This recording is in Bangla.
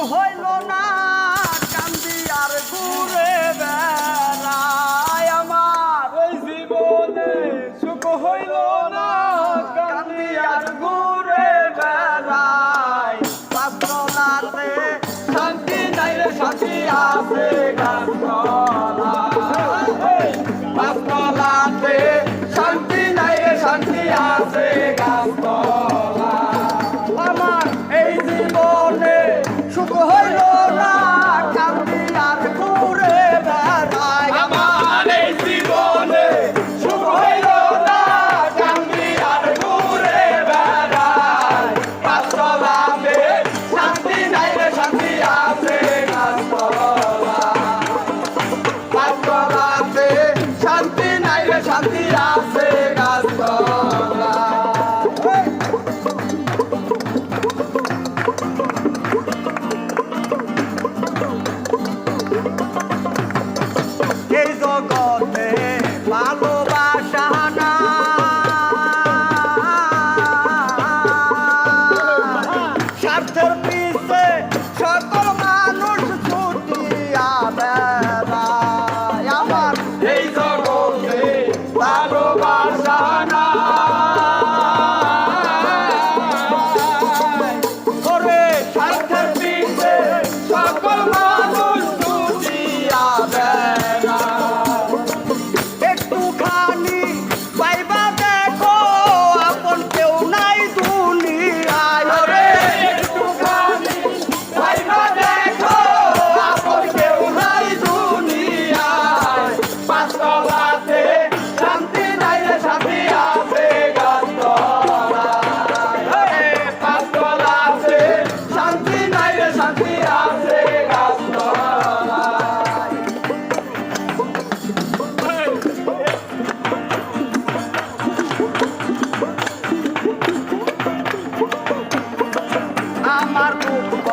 হইল না কান্দি আর ঘুরে বেড়াই আমার এই জীবনে সুখ হইল না কান্দি আর ঘুরে বেড়াই পাঁচতলাতে শান্তি নাই রে শান্তি আছে গাছতলায় পাঁচতলাতে শান্তি নাই রে শান্তি আছে গাছতলায় আমার এই জীবনে সুখ হইল না কান্দি আর ঘুরে বেড়াই আমার এই জীবনে সুখ হইল না কান্দি আর ঘুরে বেড়াই পাঁচতলাতে শান্তি নাই রে শান্তি আছে গাছতলায় পাঁচতলাতে শান্তি নাই রে শান্তি আছে গাছতলায় এই জগতে ভালোবাসা না স্বার্থের পিছে সকল মানুষ ছুটিয়া বেড়ায় আমার এই জগতে ভালোবাসা না ওরে স্বার্থের পিছে সকল মানুষ ছুটিয়া বেড়ায় একটুখানি পাইবা দেখো আপন কেউ নাই দুনিয়ায় ওরে একটুখানি পাইবা দেখো আপন কেউ নাই দুনিয়ায় পাঁচতলাতে শান্তি নাই রে শান্তি আছে গাছতলায় পাঁচতলাতে শান্তি নাই রে শান্তি আছে গাছতলায় আমার দুঃখ